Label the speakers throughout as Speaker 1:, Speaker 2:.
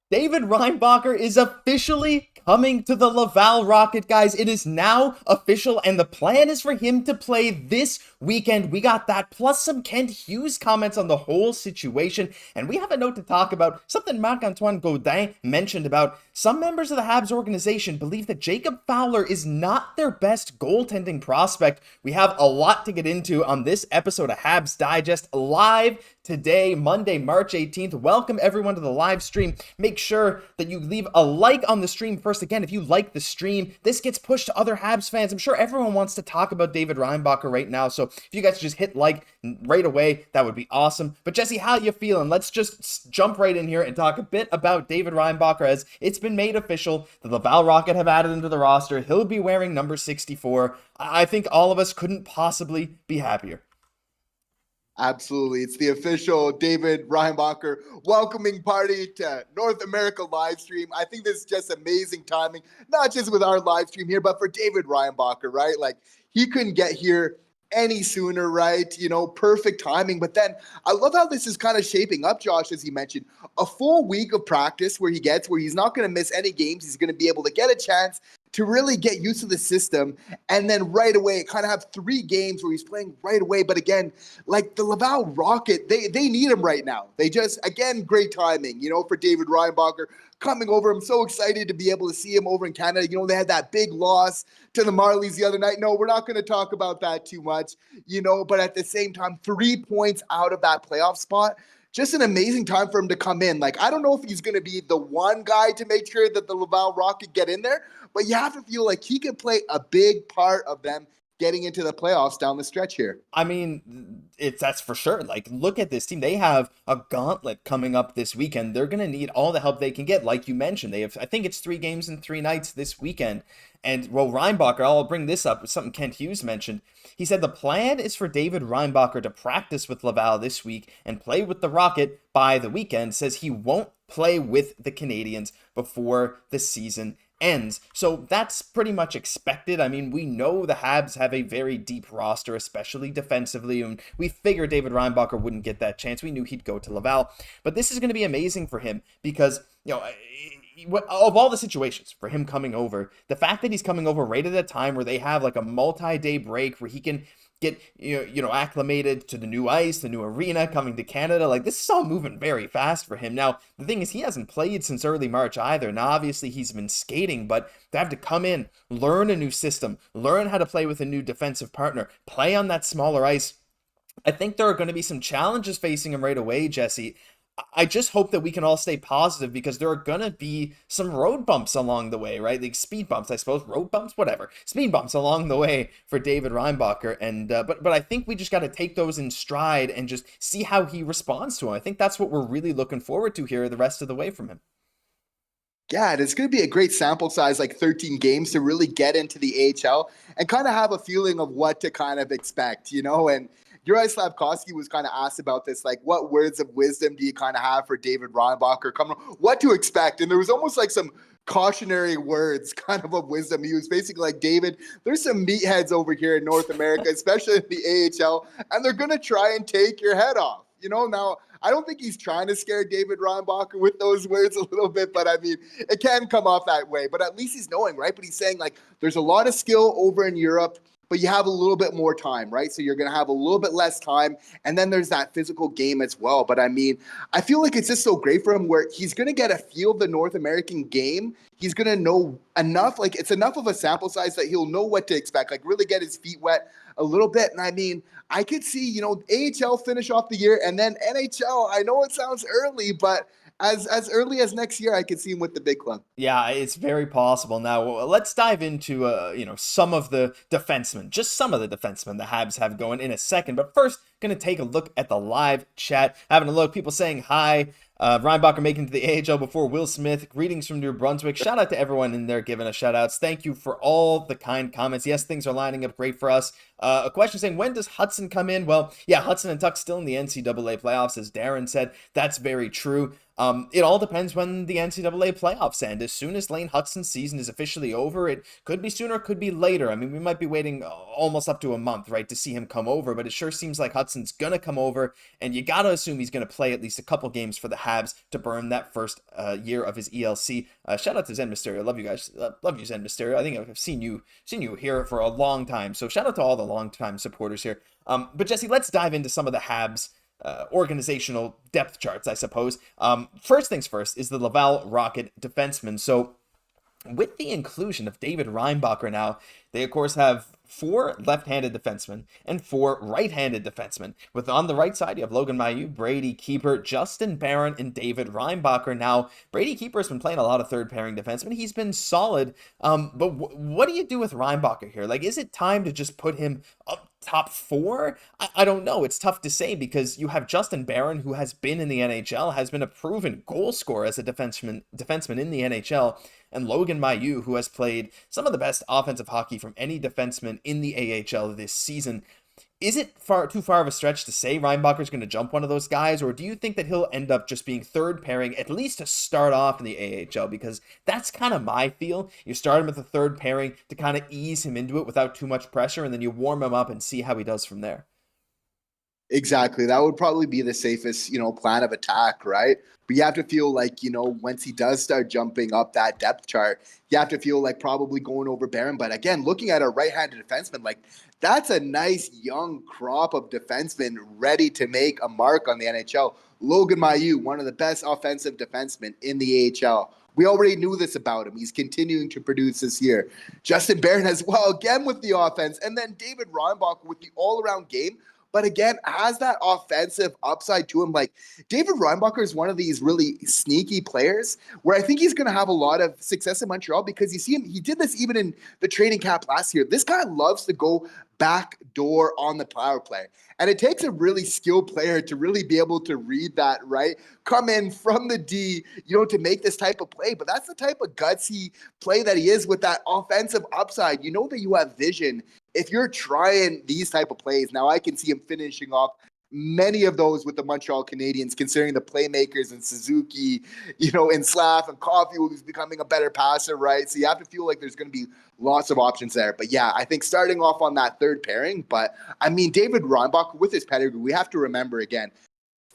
Speaker 1: David Reinbacher is officially coming to the Laval Rocket, guys. It is now official, and the plan is for him to play this weekend. We got that, plus some Kent Hughes comments on the whole situation, and we have a note to talk about something Marc-Antoine Gaudin mentioned about some members of the Habs organization believe that Jacob Fowler is not their best goaltending prospect. We have a lot to get into on this episode of Habs Digest live today, Monday, March 18th. Welcome everyone to the live stream. Make sure that you leave a like on the stream first. Again, if you like the stream, this gets pushed to other Habs fans. I'm sure everyone wants to talk about David Reinbacher right now, so if you guys just hit like right away, that would be awesome. But Jesse, how you feeling? Let's just jump right in here and talk a bit about David Reinbacher, as it's been made official. The Laval Rocket have added him to the roster. He'll be wearing number 64. I think all of us couldn't possibly be happier.
Speaker 2: Absolutely. It's the official David Reinbacher welcoming party to North America live stream. I think this is just amazing timing, not just with our live stream here, but for David Reinbacher, right? Like, he couldn't get here any sooner, right? You know, perfect timing. But then I love how this is kind of shaping up, Josh, as you mentioned. A full week of practice where he's not going to miss any games. He's going to be able to get a chance to really get used to the system, and then right away kind of have 3 games where he's playing right away. But again, like the Laval Rocket, they need him right now. They just, again, great timing, you know, for David Reinbacher coming over. I'm so excited to be able to see him over in Canada. You know, they had that big loss to the Marlies the other night. No, we're not going to talk about that too much, you know, but at the same time, 3 points out of that playoff spot. Just an amazing time for him to come in. Like, I don't know if he's going to be the one guy to make sure that the Laval Rocket get in there, but you have to feel like he can play a big part of them getting into the playoffs down the stretch here.
Speaker 1: I mean, that's for sure. Like, look at this team. They have a gauntlet coming up this weekend. They're going to need all the help they can get. Like you mentioned, they have, I think it's 3 games and 3 nights this weekend. And, well, Reinbacher, I'll bring this up with something Kent Hughes mentioned. He said the plan is for David Reinbacher to practice with Laval this week and play with the Rocket by the weekend. Says he won't play with the Canadiens before the season ends. So that's pretty much expected. I mean, we know the Habs have a very deep roster, especially defensively, and we figured David Reinbacher wouldn't get that chance. We knew he'd go to Laval, but this is going to be amazing for him because, you know, of all the situations for him coming over, the fact that he's coming over right at a time where they have like a multi-day break where he can get acclimated to the new ice, the new arena, coming to Canada. Like, this is all moving very fast for him. Now, the thing is, he hasn't played since early March either. Now, obviously, he's been skating, but to have to come in, learn a new system, learn how to play with a new defensive partner, play on that smaller ice, I think there are going to be some challenges facing him right away, Jesse. I just hope that we can all stay positive because there are going to be some road bumps along the way, right? Like speed bumps, I suppose, road bumps, whatever. Speed bumps along the way for David Reinbacher. And but I think we just got to take those in stride and just see how he responds to them. I think that's what we're really looking forward to here the rest of the way from him.
Speaker 2: Yeah, it's going to be a great sample size, like 13 games, to really get into the AHL and kind of have a feeling of what to kind of expect, you know? And Juraj Slafkovsky was kind of asked about this, like, what words of wisdom do you kind of have for David Reinbacher coming, what to expect? And there was almost like some cautionary words kind of wisdom. He was basically like, David, there's some meatheads over here in North America, especially in the AHL, and they're going to try and take your head off. You know, now, I don't think he's trying to scare David Reinbacher with those words a little bit, but I mean, it can come off that way. But at least he's knowing, right? But he's saying, like, there's a lot of skill over in Europe, but you have a little bit more time, right? So you're going to have a little bit less time. And then there's that physical game as well. But I mean, I feel like it's just so great for him where he's going to get a feel of the North American game. He's going to know enough, like it's enough of a sample size that he'll know what to expect, like really get his feet wet a little bit. And I mean, I could see, you know, AHL finish off the year and then NHL. I know it sounds early, but as early as next year, I could see him with the big club.
Speaker 1: Yeah, it's very possible. Now, let's dive into, some of the defensemen, just some of the defensemen the Habs have going in a second. But first, going to take a look at the live chat. Having a look, people saying hi. Reinbacher making it to the AHL before Will Smith. Greetings from New Brunswick. Shout out to everyone in there giving us shout outs. Thank you for all the kind comments. Yes, things are lining up great for us. A question saying, when does Hutson come in? Well, yeah, Hutson and Dach still in the NCAA playoffs, as Darren said. That's very true. It all depends when the NCAA playoffs end. As soon as Lane Hutson's season is officially over, it could be sooner, it could be later. I mean, we might be waiting almost up to a month, right, to see him come over, but it sure seems like Hutson Hutson's going to come over, and you got to assume he's going to play at least a couple games for the Habs to burn that first year of his ELC. Shout out to Zen Mysterio. Love you guys. Love you, Zen Mysterio. I think I've seen you here for a long time. So shout out to all the long-time supporters here. But Jesse, let's dive into some of the Habs organizational depth charts, I suppose. First things first is the Laval Rocket defenseman. So with the inclusion of David Reinbacher now, they of course have 4 left-handed defensemen and 4 right-handed defensemen. With on the right side, you have Logan Mailloux, Brady Keeper, Justin Barron, and David Reinbacher. Now, Brady Keeper has been playing a lot of third-pairing defensemen. He's been solid, but what do you do with Reinbacher here? Like, is it time to just put him up top 4? I don't know. It's tough to say because you have Justin Barron, who has been in the NHL, has been a proven goal scorer as a defenseman in the NHL, and Logan Mailloux, who has played some of the best offensive hockey from any defenseman in the AHL this season. Is it too far of a stretch to say Reinbacher's going to jump one of those guys, or do you think that he'll end up just being third pairing, at least to start off in the AHL? Because that's kind of my feel. You start him with the third pairing to kind of ease him into it without too much pressure, and then you warm him up and see how he does from there.
Speaker 2: Exactly. That would probably be the safest, plan of attack, right? But you have to feel like, once he does start jumping up that depth chart, you have to feel like probably going over Barron. But again, looking at a right-handed defenseman, like that's a nice young crop of defensemen ready to make a mark on the NHL. Logan Mailloux, one of the best offensive defensemen in the AHL. We already knew this about him. He's continuing to produce this year. Justin Barron as well, again with the offense. And then David Reinbacher with the all-around game. But again, has that offensive upside to him. Like David Reinbacher is one of these really sneaky players where I think he's going to have a lot of success in Montreal because you see him, he did this even in the training camp last year. This guy loves to go back door on the power play. And it takes a really skilled player to really be able to read that, right? Come in from the D, to make this type of play. But that's the type of gutsy play that he is with that offensive upside. You know that you have vision if you're trying these type of plays. Now I can see him finishing off many of those with the Montreal Canadiens, considering the playmakers and Suzuki, and Slav and Caufield, who's becoming a better passer, right? So you have to feel like there's going to be lots of options there. But yeah, I think starting off on that third pairing, but I mean, David Reinbacher with his pedigree, we have to remember again,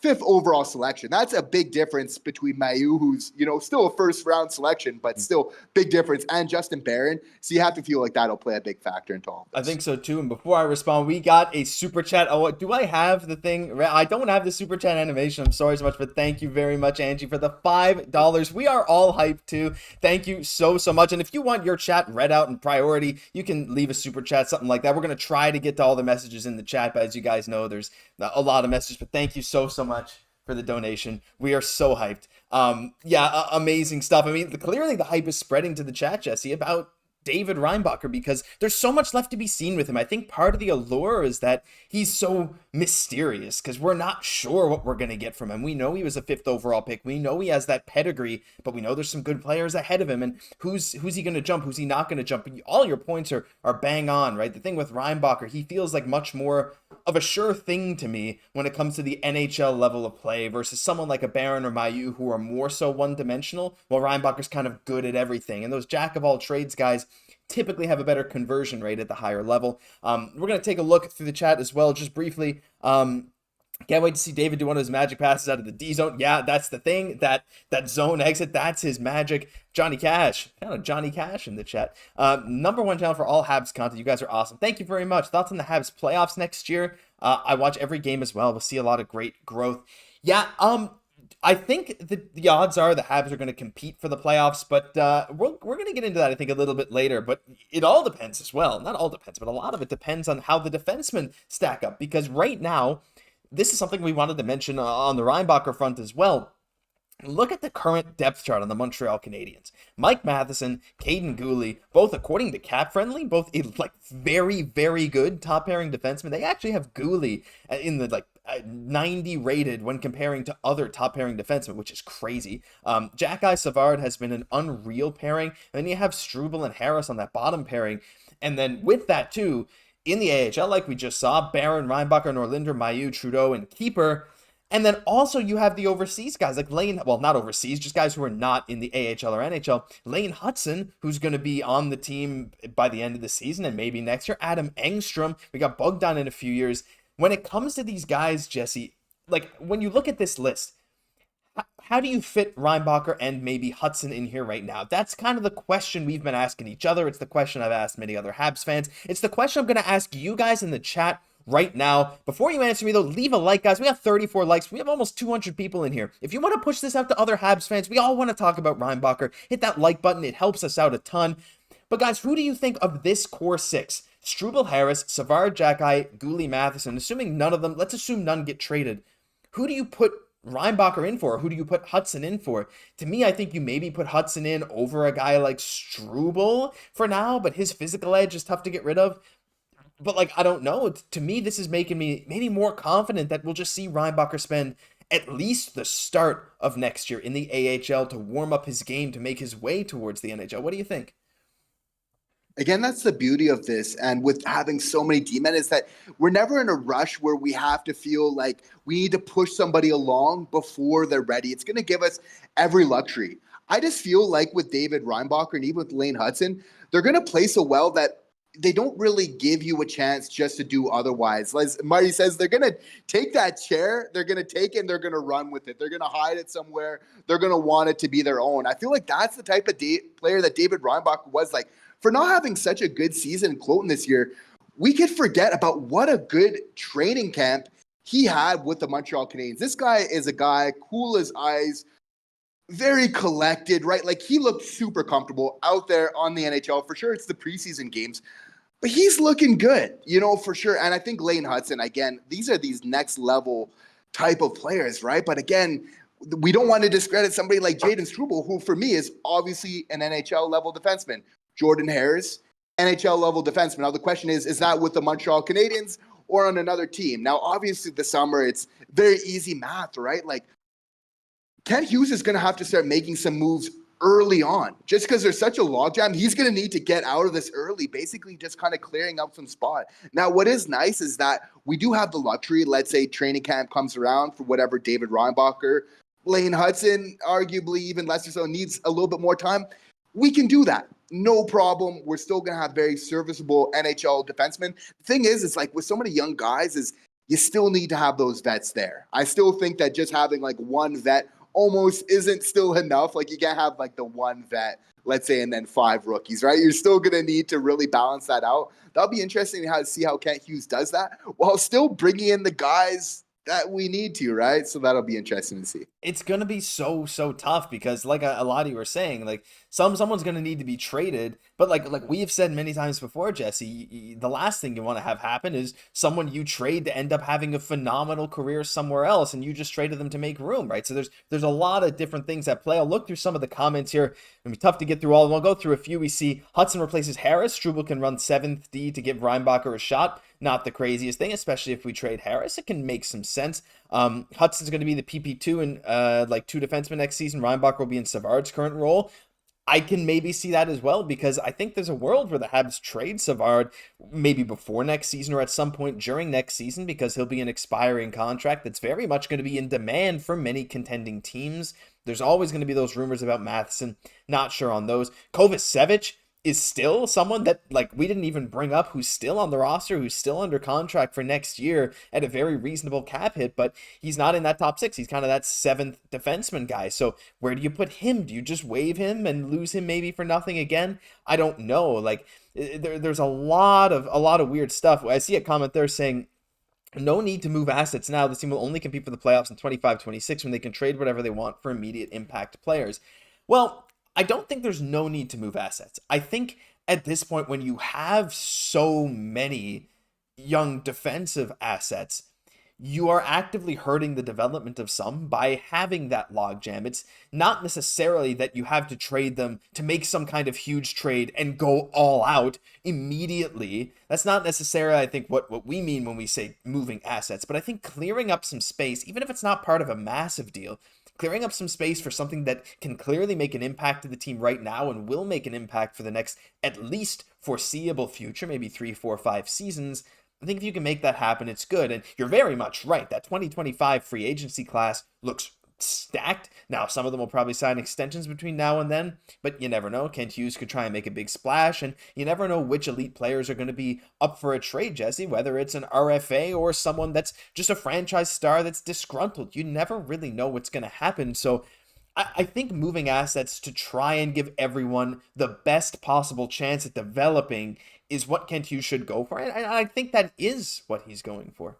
Speaker 2: 5th overall selection. That's a big difference between Mailloux, who's, still a first round selection, but still big difference, and Justin Barron. So you have to feel like that'll play a big factor into all of this.
Speaker 1: I think so too. And before I respond, we got a super chat. Oh, do I have the thing? I don't have the super chat animation. I'm sorry so much, but thank you very much, Angie, for the $5. We are all hyped too. Thank you so much. And if you want your chat read out in priority, you can leave a super chat, something like that. We're going to try to get to all the messages in the chat, but as you guys know, there's a lot of messages, but thank you so much for the donation. We are so hyped. Amazing stuff. I mean, clearly the hype is spreading to the chat, Jesse, about David Reinbacher because there's so much left to be seen with him. I think part of the allure is that he's so mysterious because we're not sure what we're going to get from him. We know he was a 5th overall pick. We know he has that pedigree, but we know there's some good players ahead of him. And who's he going to jump? Who's he not going to jump? All your points are bang on, right? The thing with Reinbacher, he feels like much more of a sure thing to me when it comes to the NHL level of play versus someone like a Barron or Mailloux who are more so one-dimensional, while Reinbacher's kind of good at everything. And those jack-of-all-trades guys typically have a better conversion rate at the higher level. We're going to take a look through the chat as well, just briefly. Can't wait to see David do one of his magic passes out of the D zone. Yeah, that's the thing. That zone exit, that's his magic. Johnny Cash, kind of Johnny Cash in the chat. #1 channel for all Habs content. You guys are awesome. Thank you very much. Thoughts on the Habs playoffs next year? I watch every game as well. We'll see a lot of great growth. Yeah, I think the odds are the Habs are going to compete for the playoffs, but we're going to get into that, I think, a little bit later. But it all depends as well. Not all depends, but a lot of it depends on how the defensemen stack up. Because right now, this is something we wanted to mention on the Reinbacher front as well. Look at the current depth chart on the Montreal Canadiens. Mike Matheson, Cayden, Guhle, both according to Cap Friendly, both very, very good top pairing defensemen. They actually have Guhle in the 90 rated when comparing to other top pairing defensemen, which is crazy. Xhekaj Savard has been an unreal pairing. And then you have Struble and Harris on that bottom pairing. And then with that too, in the AHL, like we just saw, Barron, Reinbacher, Norlinder, Mailloux, Trudeau, and Keeper. And then also you have the overseas guys like Lane, well, not overseas, just guys who are not in the AHL or NHL. Lane Hutson, who's going to be on the team by the end of the season and maybe next year. Adam Engstrom. We got Bogdan in a few years. When it comes to these guys, Jesse, like when you look at this list, how do you fit Reinbacher and maybe Hutson in here right now? That's kind of the question we've been asking each other. It's the question I've asked many other Habs fans. It's the question I'm going to ask you guys in the chat right now. Before you answer me, though, leave a like, guys. We have 34 likes. We have almost 200 people in here. If you want to push this out to other Habs fans, we all want to talk about Reinbacher. Hit that like button. It helps us out a ton. But, guys, who do you think of this core six? Struble, Harris, Savard, Xhekaj, Guhle, Matheson. Assuming none of them, let's assume none get traded. Who do you put Reinbacher in for? Who do you put Hutson in for? To me, I think you maybe put Hutson in over a guy like Struble for now, but his physical edge is tough to get rid of. But, like, I don't know. To me, this is making me maybe more confident that we'll just see Reinbacher spend at least the start of next year in the AHL to warm up his game to make his way towards the NHL. What do you think?
Speaker 2: Again, that's the beauty of this. And with having so many D-men is that we're never in a rush where we have to feel like we need to push somebody along before they're ready. It's going to give us every luxury. I just feel like with David Reinbacher and even with Lane Hutson, they're going to play so well that they don't really give you a chance just to do otherwise. As Marty says, they're going to take that chair, they're going to take it, and they're going to run with it. They're going to hide it somewhere. They're going to want it to be their own. I feel like that's the type of player that David Reinbacher was like. For not having such a good season in Cloton this year, we could forget about what a good training camp he had with the Montreal Canadiens. This guy is a guy, cool as ice, very collected, right? Like, he looked super comfortable out there on the NHL. For sure, it's the preseason games, but he's looking good, for sure. And I think Lane Hutson, again, these are these next level type of players, right? But again, we don't want to discredit somebody like Jayden Struble, who for me is obviously an NHL level defenseman. Jordan Harris, NHL level defenseman. Now the question is that with the Montreal Canadiens or on another team? Now, obviously this summer, it's very easy math, right? Like, Kent Hughes is going to have to start making some moves early on. Just because there's such a logjam, he's going to need to get out of this early, basically just kind of clearing up some spot. Now, what is nice is that we do have the luxury, let's say training camp comes around for whatever David Reinbacher, Lane Hutson, arguably even lesser so, needs a little bit more time. We can do that. No problem. We're still going to have very serviceable NHL defensemen. The thing is, it's like with so many young guys is you still need to have those vets there. I still think that just having like one vet almost isn't still enough. Like, you can't have like the one vet, let's say, and then 5 rookies, right? You're still going to need to really balance that out. That'll be interesting to see how Kent Hughes does that while still bringing in the guys that we need to, right? So that'll be interesting to see.
Speaker 1: It's going to be so tough because, like a lot of you were saying, like someone's going to need to be traded. But like we have said many times before, Jesse, the last thing you want to have happen is someone you trade to end up having a phenomenal career somewhere else, and you just traded them to make room, right? So there's a lot of different things at play. I'll look through some of the comments here. It'll be tough to get through all of them. I'll go through a few. We see Hutson replaces Harris. Struble can run 7th D to give Reinbacher a shot. Not the craziest thing, especially if we trade Harris. It can make some sense. Hudson's going to be the PP2 and like 2 defensemen next season. Reinbacher will be in Savard's current role. I can maybe see that as well, because I think there's a world where the Habs trade Savard maybe before next season or at some point during next season, because he'll be an expiring contract that's very much going to be in demand for many contending teams. There's always going to be those rumors about Matheson. Not sure on those. Kovacevic is still someone that, like, we didn't even bring up, who's still on the roster, who's still under contract for next year at a very reasonable cap hit, but he's not in that top 6. He's kind of that 7th defenseman guy. So where do you put him? Do you just waive him and lose him maybe for nothing again? I don't know. Like, there's a lot of weird stuff. I see a comment there saying, no need to move assets now. The team will only compete for the playoffs in 25-26 when they can trade whatever they want for immediate impact players. Well, I don't think there's no need to move assets. I think at this point, when you have so many young defensive assets, you are actively hurting the development of some by having that logjam. It's not necessarily that you have to trade them to make some kind of huge trade and go all out immediately. That's not necessarily, I think, what we mean when we say moving assets. But I think clearing up some space, even if it's not part of a massive deal, clearing up some space for something that can clearly make an impact to the team right now and will make an impact for the next at least foreseeable future, maybe 3, 4, 5 seasons. I think if you can make that happen, it's good. And you're very much right. That 2025 free agency class looks stacked. Now, some of them will probably sign extensions between now and then, but you never know. Kent Hughes could try and make a big splash, and you never know which elite players are going to be up for a trade, Jesse, whether it's an RFA or someone that's just a franchise star that's disgruntled. You never really know what's going to happen. So I think moving assets to try and give everyone the best possible chance at developing is what Kent Hughes should go for. And I think that is what he's going for.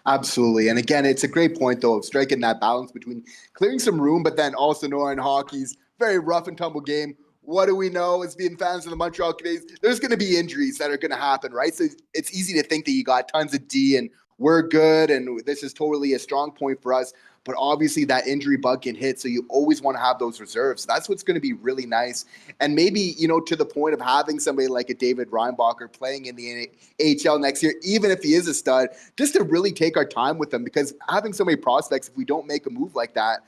Speaker 2: Absolutely. And again, it's a great point, though, of striking that balance between clearing some room, but then also knowing hockey's very rough and tumble game. What do we know as being fans of the Montreal Canadiens? There's going to be injuries that are going to happen, right? So it's easy to think that you got tons of D and we're good and this is totally a strong point for us. But obviously that injury bug can hit. So you always want to have those reserves. That's what's going to be really nice. And maybe, to the point of having somebody like a David Reinbacher playing in the AHL next year, even if he is a stud, just to really take our time with him, because having so many prospects, if we don't make a move like that,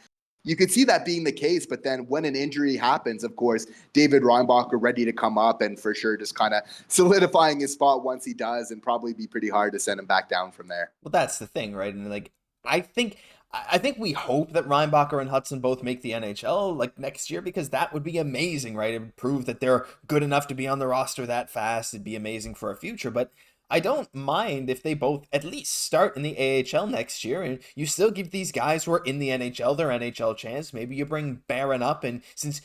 Speaker 2: you could see that being the case. But then when an injury happens, of course, David Reinbacher ready to come up and for sure just kind of solidifying his spot once he does, and probably be pretty hard to send him back down from there.
Speaker 1: Well, that's the thing, right? And I think we hope that Reinbacher and Hutson both make the NHL next year, because that would be amazing, right? It would prove that they're good enough to be on the roster that fast. It'd be amazing for our future. But I don't mind if they both at least start in the AHL next year, and you still give these guys who are in the NHL their NHL chance. Maybe you bring Barron up, and since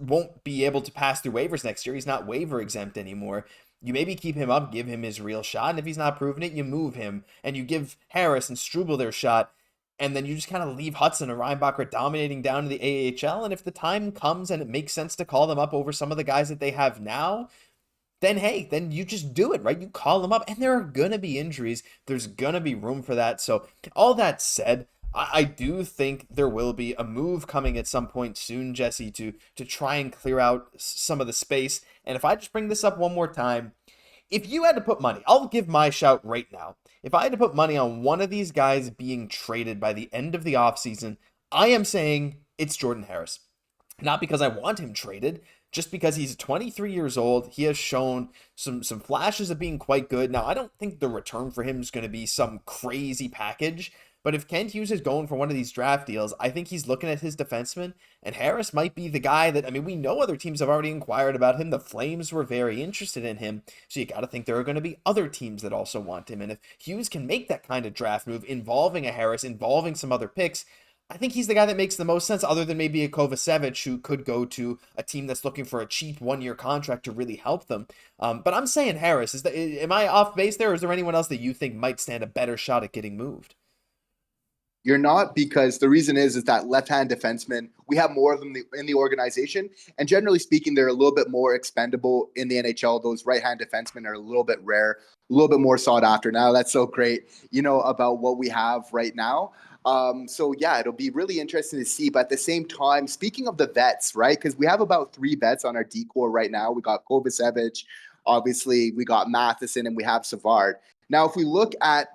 Speaker 1: won't be able to pass through waivers next year, he's not waiver exempt anymore. You maybe keep him up, give him his real shot, and if he's not proving it, you move him, and you give Harris and Struble their shot. And then you just kind of leave Hutson and Reinbacher dominating down to the AHL. And if the time comes and it makes sense to call them up over some of the guys that they have now, then hey, then you just do it, right? You call them up, and there are going to be injuries. There's going to be room for that. So all that said, I do think there will be a move coming at some point soon, Jesse, to try and clear out some of the space. And if I just bring this up one more time, if you had to put money, I'll give my shout right now. If I had to put money on one of these guys being traded by the end of the offseason, I am saying it's Jordan Harris. Not because I want him traded, just because he's 23 years old. He has shown some flashes of being quite good. Now, I don't think the return for him is going to be some crazy package, but if Kent Hughes is going for one of these draft deals, I think he's looking at his defenseman, and Harris might be the guy that, we know other teams have already inquired about him. The Flames were very interested in him, so you got to think there are going to be other teams that also want him. And if Hughes can make that kind of draft move involving a Harris, involving some other picks, I think he's the guy that makes the most sense, other than maybe a Kovacevic, who could go to a team that's looking for a cheap one-year contract to really help them. But I'm saying Harris. Am I off base there, or is there anyone else that you think might stand a better shot at getting moved?
Speaker 2: You're not, because the reason is that left-hand defensemen, we have more of them in the organization, and generally speaking, they're a little bit more expendable in the NHL. Those right-hand defensemen are a little bit rare, a little bit more sought after. Now, that's so great, about what we have right now. So yeah, it'll be really interesting to see. But at the same time, speaking of the vets, right? Because we have about 3 vets on our decor right now. We got Kovacevic, obviously we got Matheson, and we have Savard. Now, if we look at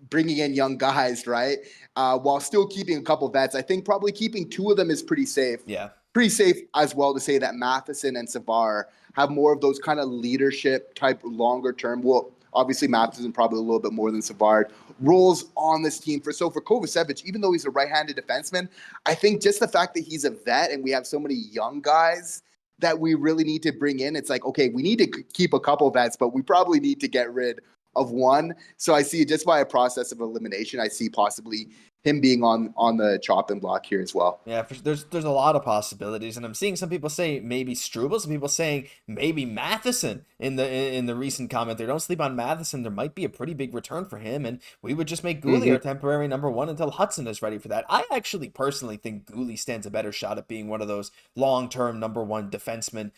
Speaker 2: bringing in young guys, right, while still keeping a couple vets, I think probably keeping 2 of them is pretty safe.
Speaker 1: Yeah.
Speaker 2: Pretty safe as well to say that Matheson and Savard have more of those kind of leadership type longer term. Well, obviously Matheson probably a little bit more than Savard roles on this team. For Kovacevic, even though he's a right-handed defenseman, I think just the fact that he's a vet and we have so many young guys that we really need to bring in, it's like, okay, we need to keep a couple vets, but we probably need to get rid of one. So I see, just by a process of elimination, I see possibly him being on the chopping block here as well.
Speaker 1: Yeah, there's a lot of possibilities, and I'm seeing some people say maybe Struble, some people saying maybe Matheson in the recent comment there. Don't sleep on Matheson. There might be a pretty big return for him, and we would just make Guhle our temporary number 1 until Hutson is ready for that. I actually personally think Guhle stands a better shot at being one of those long-term number 1 defensemen.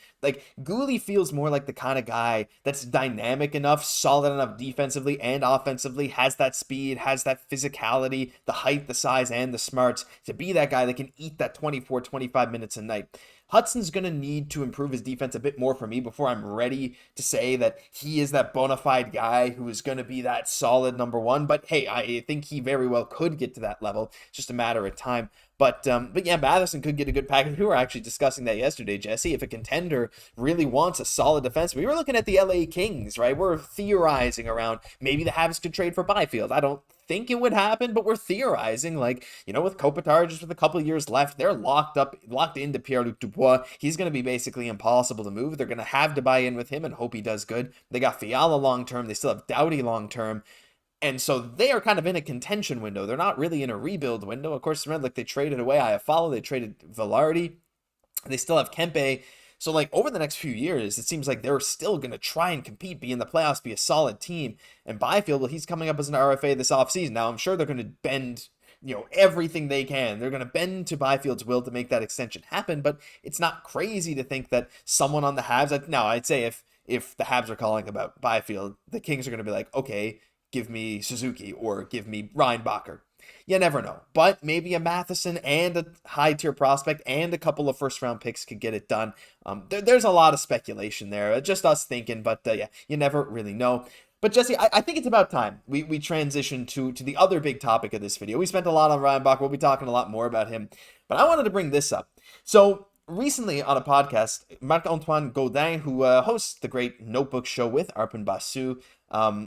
Speaker 1: Guhle feels more like the kind of guy that's dynamic enough, solid enough defensively and offensively, has that speed, has that physicality, the height, the size, and the smarts to be that guy that can eat that 24-25 minutes a night. Hudson's going to need to improve his defense a bit more for me before I'm ready to say that he is that bona fide guy who is going to be that solid number 1. But hey, I think he very well could get to that level. It's just a matter of time. But yeah, Matheson could get a good package. We were actually discussing that yesterday, Jesse. If a contender really wants a solid defense, we were looking at the LA Kings, right? We're theorizing around maybe the Habs could trade for Byfield. I don't think it would happen, but we're theorizing, like, with Kopitar just with a couple of years left, they're locked into Pierre-Luc Dubois. He's going to be basically impossible to move. They're going to have to buy in with him and hope he does good. They got Fiala long term. They still have Doughty long term. And so they are kind of in a contention window. They're not really in a rebuild window. Of course, remember, like, they traded away Iafallo, they traded Velarde. They still have Kempe. So, like, over the next few years, it seems like they're still going to try and compete, be in the playoffs, be a solid team. And Byfield, well, he's coming up as an RFA this offseason. Now, I'm sure they're going to bend, everything they can. They're going to bend to Byfield's will to make that extension happen. But it's not crazy to think that someone on the Habs, now, I'd say if the Habs are calling about Byfield, the Kings are going to be like, okay, give me Suzuki or give me Reinbacher. You never know. But maybe a Matheson and a high-tier prospect and a couple of first-round picks could get it done. There's a lot of speculation there. Just us thinking, but yeah, you never really know. But Jesse, I think it's about time we transition to the other big topic of this video. We spent a lot on Reinbacher. We'll be talking a lot more about him. But I wanted to bring this up. So recently on a podcast, Marc-Antoine Gaudin, who hosts the great Notebook show with Arpin Basu,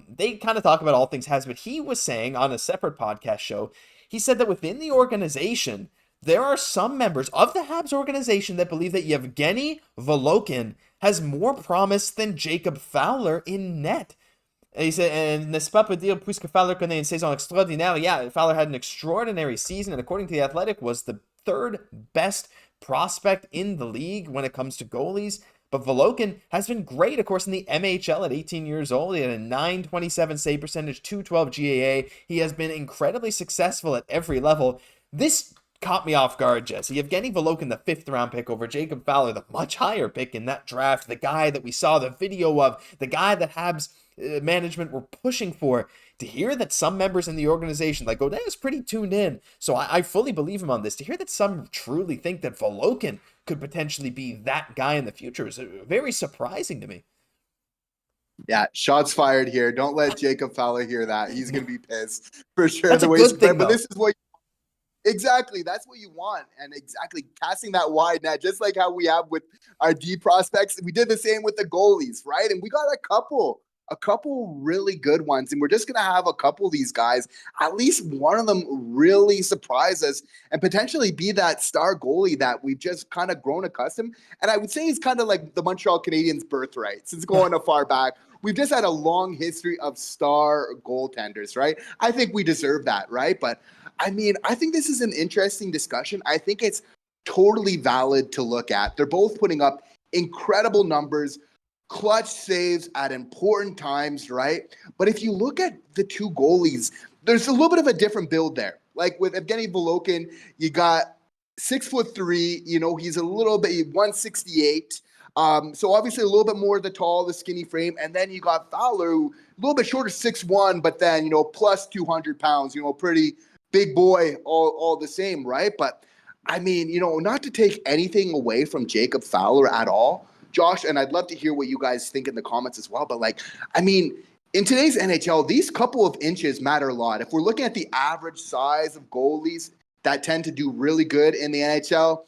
Speaker 1: they kind of talk about all things Habs, but he was saying on a separate podcast show, he said that within the organization, there are some members of the Habs organization that believe that Yevgeny Volokhin has more promise than Jacob Fowler in net. And he said, and n'est-ce pas peut dire puisque Fowler connaît une saison extraordinaire. Yeah, Fowler had an extraordinary season, and according to The Athletic, was the third best prospect in the league when it comes to goalies. But Volokhin has been great, of course, in the MHL at 18 years old. He had a .927 save percentage, .212 GAA. He has been incredibly successful at every level. This caught me off guard, Jesse. Yevgeny Volokhin, the 5th round pick, over Jacob Fowler, the much higher pick in that draft, the guy that we saw the video of, the guy that Habs management were pushing for. To hear that some members in the organization, like Gaudin, is pretty tuned in, so I fully believe him on this. To hear that some truly think that Volokhin could potentially be that guy in the future is very surprising to me.
Speaker 2: Yeah, shots fired here. Don't let Jacob Fowler hear that. He's going to be pissed for sure.
Speaker 1: That's a good thing,
Speaker 2: but this is what exactly, that's what you want. And exactly, casting that wide net, just like how we have with our D prospects. We did the same with the goalies, right? And we got a couple really good ones, and we're just going to have a couple of these guys, at least one of them really surprise us and potentially be that star goalie that we've just kind of grown accustomed. And I would say he's kind of like the Montreal Canadiens' birthright. Since going far back, we've just had a long history of star goaltenders, right? I think we deserve that, right? But I mean, I think this is an interesting discussion. I think it's totally valid to look at. They're both putting up incredible numbers, clutch saves at important times, right? But if you look at the two goalies, there's a little bit of a different build there. Like with Evgeny Volokhin, you got 6'3", he's a little bit 168. So obviously a little bit more the tall, the skinny frame. And then you got Fowler, who a little bit shorter, 6'1", but then, plus 200 pounds, pretty big boy, all the same, right? But I mean, not to take anything away from Jacob Fowler at all, Josh, and I'd love to hear what you guys think in the comments as well. But in today's NHL, these couple of inches matter a lot. If we're looking at the average size of goalies that tend to do really good in the NHL,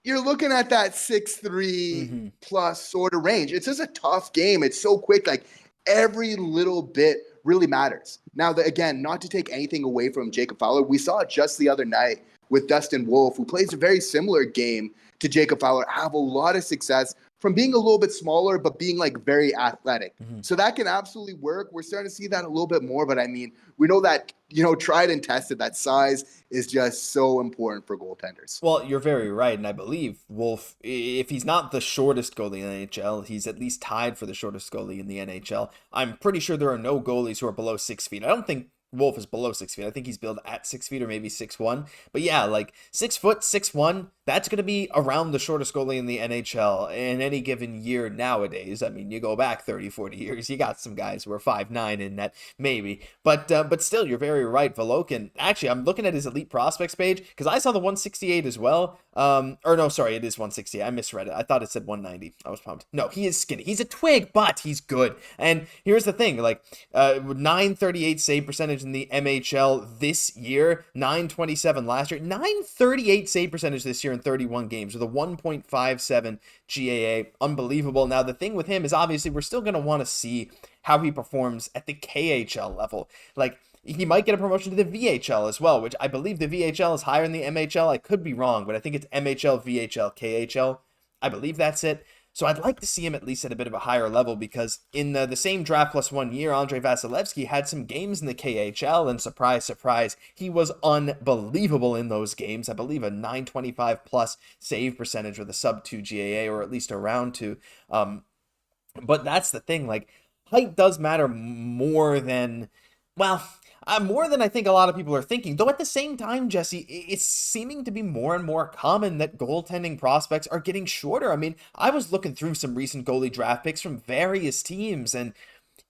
Speaker 2: you're looking at that 6'3" plus sort of range. It's just a tough game. It's so quick. Like every little bit really matters. Now, again, not to take anything away from Jacob Fowler, we saw it just the other night with Dustin Wolf, who plays a very similar game to Jacob Fowler, have a lot of success from being a little bit smaller, but being very athletic. So that can absolutely work. We're starting to see that a little bit more, but I mean, we know that, tried and tested, that size is just so important for goaltenders.
Speaker 1: Well, you're very right. And I believe Wolf, if he's not the shortest goalie in the NHL, he's at least tied for the shortest goalie in the NHL. I'm pretty sure there are no goalies who are below 6 feet. I don't think Wolf is below 6 feet. I think he's billed at 6 feet or maybe 6'1". But yeah, 6 foot, 6'1", that's going to be around the shortest goalie in the NHL in any given year nowadays. I mean, you go back 30, 40 years, you got some guys who are 5'9" in net, maybe. But still, you're very right. Volokin, actually, I'm looking at his elite prospects page because I saw the 168 as well. Or no, sorry, it is 168. I misread it. I thought it said 190. I was pumped. No, he is skinny. He's a twig, but he's good. And here's the thing, like 938 save percentage in the MHL this year, 927 last year, 938 save percentage this year in 31 games with a 1.57 GAA. Unbelievable. Now, the thing with him is obviously we're still going to want to see how he performs at the KHL level. Like, he might get a promotion to the VHL as well, which I believe the VHL is higher than the MHL. I could be wrong, but I think it's MHL, VHL, KHL. I believe that's it. So I'd like to see him at least at a bit of a higher level because in the same draft plus 1 year, Andrei Vasilevsky had some games in the KHL, and surprise, surprise, he was unbelievable in those games. I believe a 925 plus save percentage with a sub 2 GAA, or at least around 2. But that's the thing, like, height does matter more than, well, more than I think a lot of people are thinking. Though at the same time, Jesse, it's seeming to be more and more common that goaltending prospects are getting shorter. I mean, I was looking through some recent goalie draft picks from various teams, and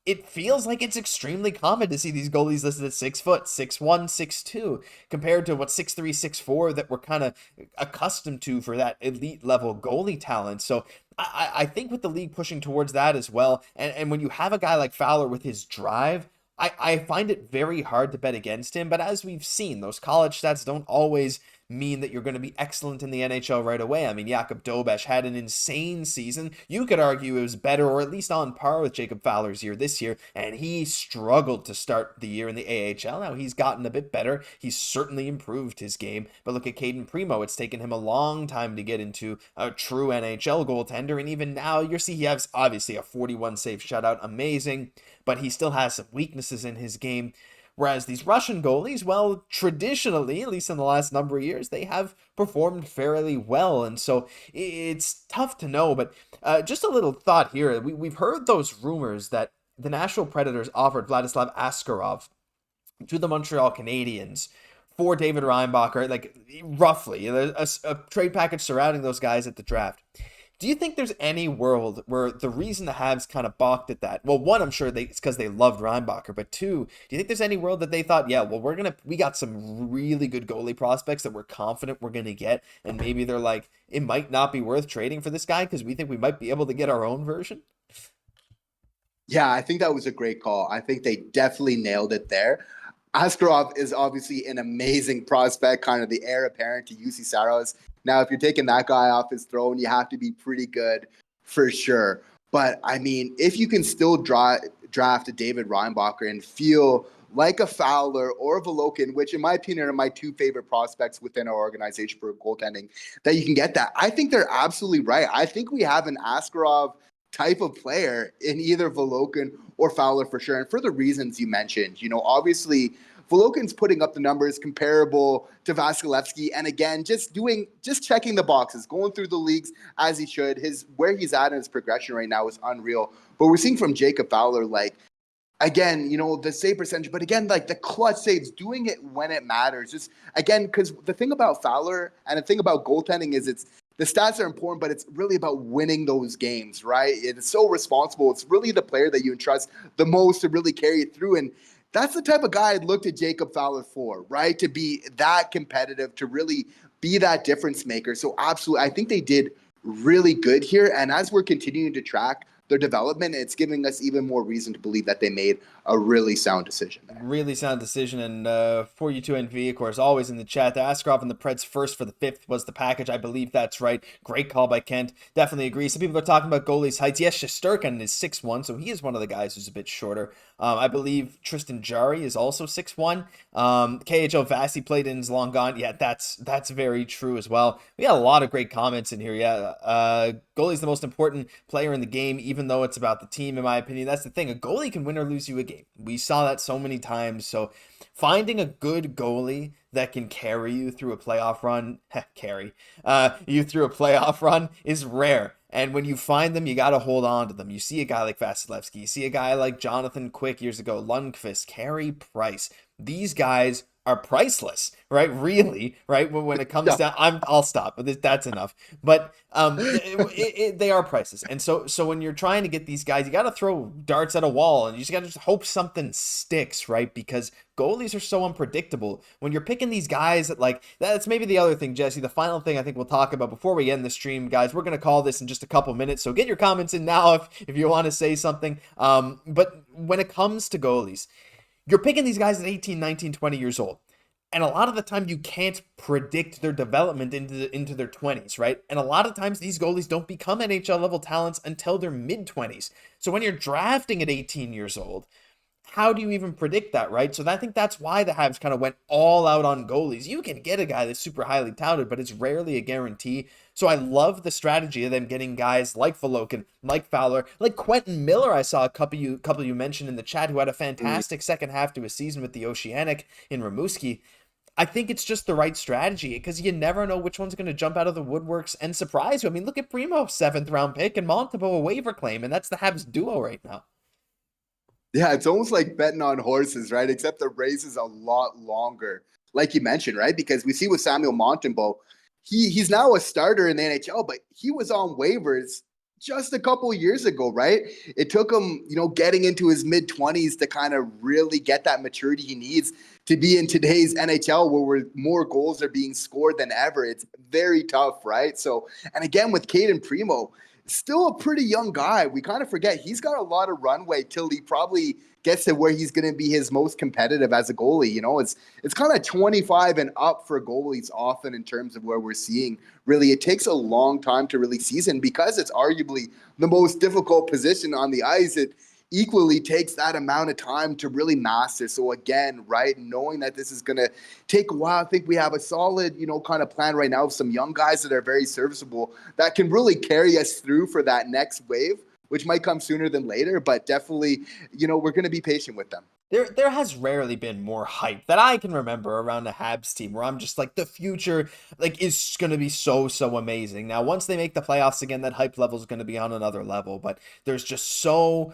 Speaker 1: it feels like it's extremely common to see these goalies listed at 6 foot, 6'1", 6'2", compared to what 6'3", 6'4" that we're kind of accustomed to for that elite level goalie talent. So I think with the league pushing towards that as well, and when you have a guy like Fowler with his drive, I find it very hard to bet against him, but as we've seen, those college stats don't always mean that you're going to be excellent in the NHL right away. I mean, Jakub Dobeš had an insane season. You could argue it was better or at least on par with Jacob Fowler's year this year, and he struggled to start the year in the AHL. Now, he's gotten a bit better. He's certainly improved his game, but look at Cayden Primo. It's taken him a long time to get into a true NHL goaltender, and even now, you see he has obviously a 41 save shutout, amazing, but he still has some weaknesses in his game. Whereas these Russian goalies, well, traditionally, at least in the last number of years, they have performed fairly well. And so it's tough to know, but just a little thought here. We've heard those rumors that the Nashville Predators offered Vladislav Askarov to the Montreal Canadiens for David Reinbacher, like roughly, a trade package surrounding those guys at the draft. Do you think there's any world where the reason the Habs kind of balked at that? Well, one, I'm sure it's because they loved Reinbacher, but two, do you think there's any world that they thought, yeah, well, we got some really good goalie prospects that we're confident we're going to get, and maybe they're like, it might not be worth trading for this guy because we think we might be able to get our own version?
Speaker 2: Yeah, I think that was a great call. I think they definitely nailed it there. Askarov is obviously an amazing prospect, kind of the heir apparent to UC Saros. Now, if you're taking that guy off his throne, you have to be pretty good for sure. But, I mean, if you can still draft a David Reinbacher and feel like a Fowler or a Volokin, which in my opinion are my two favorite prospects within our organization for goaltending, that you can get that. I think they're absolutely right. I think we have an Askarov type of player in either Volokin or Fowler for sure. And for the reasons you mentioned, obviously Volokin's putting up the numbers comparable to Vasilevsky. And again, just checking the boxes, going through the leagues as he should. Where he's at in his progression right now is unreal. But we're seeing from Jacob Fowler, like, again, the save percentage, but again, like the clutch saves, doing it when it matters. Just again, because the thing about Fowler and the thing about goaltending is the stats are important, but it's really about winning those games, right? It's so responsible. It's really the player that you entrust the most to really carry it through. And that's the type of guy I'd look to Jacob Fowler for, right? To be that competitive, to really be that difference maker. So absolutely, I think they did really good here. And as we're continuing to track their development, it's giving us even more reason to believe that they made a really sound decision there.
Speaker 1: Really sound decision. And for you two NV, of course, always in the chat, the Askarov and the Preds first for the 5th was the package. I believe that's right. Great call by Kent. Definitely agree. Some people are talking about goalies' heights. Yes, Shesterkin is 6'1", so he is one of the guys who's a bit shorter. I believe Tristan Jarry is also 6'1". KHL Vasi played in is long gone. Yeah, that's very true as well. We got a lot of great comments in here. Yeah, goalie's the most important player in the game, even though it's about the team, in my opinion. That's the thing. A goalie can win or lose you a game. We saw that so many times. So finding a good goalie that can carry you through a playoff run, you through a playoff run is rare. And when you find them, you got to hold on to them. You see a guy like Vasilevsky, you see a guy like Jonathan Quick years ago, Lundqvist, Carey Price. These guys are priceless, right? Really, right? When it comes
Speaker 2: Yeah.
Speaker 1: down, I'll stop. That's enough. But they are priceless, and so when you're trying to get these guys, you got to throw darts at a wall, and you just got to just hope something sticks, right? Because goalies are so unpredictable. When you're picking these guys, like that's maybe the other thing, Jesse. The final thing I think we'll talk about before we end the stream, guys. We're gonna call this in just a couple minutes, so get your comments in now if you want to say something. But when it comes to goalies, you're picking these guys at 18, 19, 20 years old. And a lot of the time you can't predict their development into their 20s, right? And a lot of times these goalies don't become NHL level talents until their mid 20s. So when you're drafting at 18 years old, how do you even predict that, right? So I think that's why the Habs kind of went all out on goalies. You can get a guy that's super highly touted, but it's rarely a guarantee. So I love the strategy of them getting guys like Volokin, like Fowler, like Quentin Miller. I saw a couple you mentioned in the chat who had a fantastic second half to his season with the Oceanic in Rimouski. I think it's just the right strategy because you never know which one's going to jump out of the woodworks and surprise you. I mean, look at Primo, 7th round pick, and Montembeault, a waiver claim, and that's the Habs duo right now.
Speaker 2: Yeah, it's almost like betting on horses, right? Except the race is a lot longer, like you mentioned, right? Because we see with Samuel Montembeault, he's now a starter in the NHL, but he was on waivers just a couple of years ago, right? It took him, getting into his mid-20s to kind of really get that maturity he needs to be in today's NHL where more goals are being scored than ever. It's very tough, right? So, and again, with Cayden Primo, still a pretty young guy. We kind of forget he's got a lot of runway till he probably gets to where he's going to be his most competitive as a goalie. It's kind of 25 and up for goalies often in terms of where we're seeing. Really, it takes a long time to really season because it's arguably the most difficult position on the ice. It equally takes that amount of time to really master. So again, right, knowing that this is going to take a while, I think we have a solid, kind of plan right now of some young guys that are very serviceable that can really carry us through for that next wave, which might come sooner than later, but definitely, we're going to be patient with them.
Speaker 1: There has rarely been more hype that I can remember around a Habs team where I'm just like the future is going to be so amazing. Now, once they make the playoffs again, that hype level is going to be on another level, but there's just so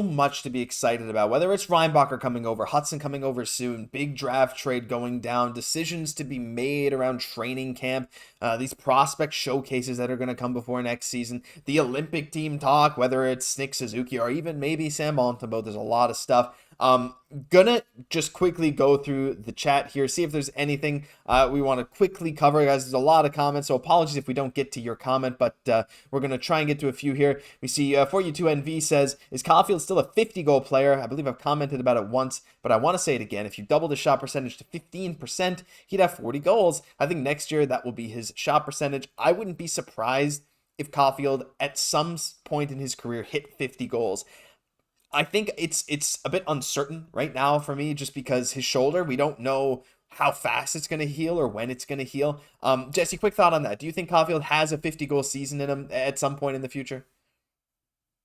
Speaker 1: much to be excited about, whether it's Reinbacher coming over, Hutson coming over soon, big draft trade going down, decisions to be made around training camp, these prospect showcases that are going to come before next season, the Olympic team talk, whether it's Nick Suzuki or even maybe Sam Montembeault. There's a lot of stuff. Gonna just quickly go through the chat here, see if there's anything we want to quickly cover, guys. There's a lot of comments, so apologies if we don't get to your comment, but we're gonna try and get to a few here. We see 4U2NV says, is Caufield still a 50-goal player? I believe I've commented about it once, but I want to say it again. If you doubled his shot percentage to 15%, he'd have 40 goals. I think next year that will be his shot percentage. I wouldn't be surprised if Caufield at some point in his career hit 50 goals. I think it's a bit uncertain right now for me just because his shoulder, we don't know how fast it's going to heal or when it's going to heal. Jesse, quick thought on that. Do you think Caufield has a 50-goal season in him at some point in the future?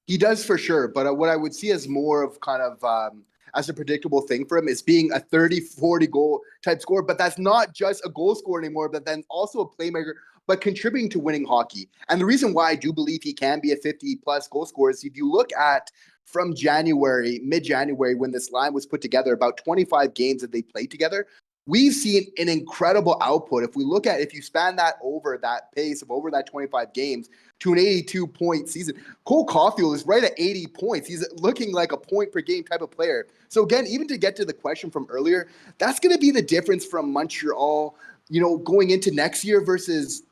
Speaker 2: He does for sure, but what I would see as more of kind of as a predictable thing for him is being a 30, 40 goal type scorer, but that's not just a goal scorer anymore, but then also a playmaker, but contributing to winning hockey. And the reason why I do believe he can be a 50-plus goal scorer is if you look at from mid-January, when this line was put together, about 25 games that they played together, we've seen an incredible output. If you span that over that pace of over that 25 games to an 82-point season, Cole Caufield is right at 80 points. He's looking like a point per game type of player. So again, even to get to the question from earlier, that's going to be the difference from Montreal, going into next year versus,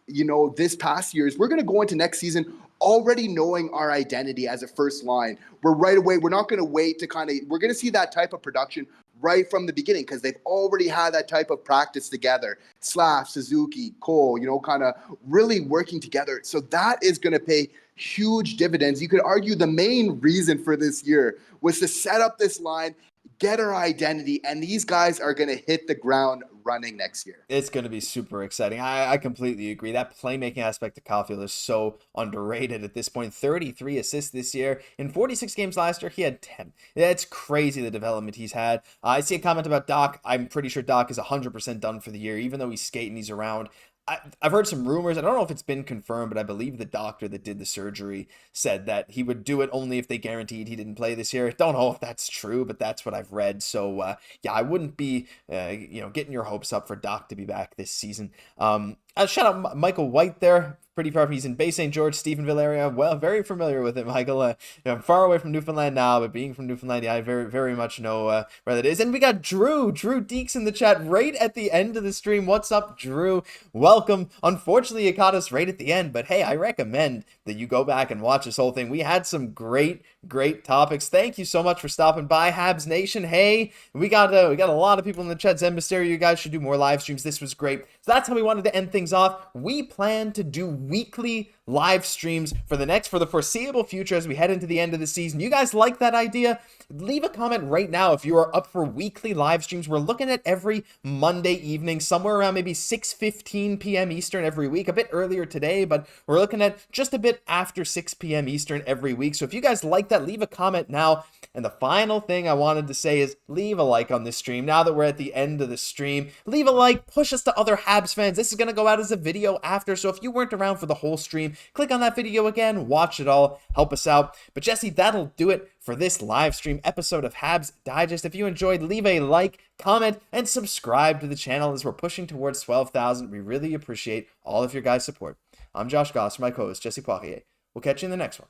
Speaker 2: this past year is we're going to go into next season already knowing our identity as a first line. We're not going to wait to we're going to see that type of production right from the beginning because they've already had that type of practice together. Slaf, Suzuki, Cole, kind of really working together. So that is going to pay huge dividends. You could argue the main reason for this year was to set up this line, get our identity, and these guys are going to hit the ground running next year.
Speaker 1: It's going to be super exciting. I completely agree. That playmaking aspect of Caufield is so underrated at this point. 33 assists this year. In 46 games last year, he had 10. It's crazy the development he's had. I see a comment about Dach. I'm pretty sure Dach is 100% done for the year, even though he's skating, he's around. I've heard some rumors. I don't know if it's been confirmed, but I believe the doctor that did the surgery said that he would do it only if they guaranteed he didn't play this year. Don't know if that's true, but that's what I've read. So yeah, I wouldn't be getting your hopes up for Dach to be back this season. Shout out Michael White there. Pretty far. He's in Bay St. George, Stephenville area. Well, very familiar with it, Michael. I'm far away from Newfoundland now, but being from Newfoundland, yeah, I very, very much know where that is. And we got Drew Deeks in the chat right at the end of the stream. What's up, Drew? Welcome. Unfortunately, it caught us right at the end, but hey, I recommend that you go back and watch this whole thing. We had some great topics. Thank you so much for stopping by, Habs Nation. Hey, we got a lot of people in the chat. Zen Mysterio, you guys should do more live streams. This was great. So that's how we wanted to end things off. We plan to do weekly live streams for the foreseeable future as we head into the end of the season. You guys like that idea? Leave a comment right now if you are up for weekly live streams. We're looking at every Monday evening, somewhere around maybe 6:15 p.m. Eastern every week. A bit earlier today, but we're looking at just a bit after 6 p.m. Eastern every week. So if you guys like that, leave a comment now. And the final thing I wanted to say is leave a like on this stream. Now that we're at the end of the stream, leave a like, push us to other Habs fans. This is going to go out as a video after, so if you weren't around for the whole stream, click on that video again, watch it all, help us out. But Jesse, that'll do it for this live stream episode of Habs Digest. If you enjoyed, leave a like, comment, and subscribe to the channel as we're pushing towards 12,000. We really appreciate all of your guys' support. I'm Josh Gosse, my co-host Jesse Poirier. We'll catch you in the next one.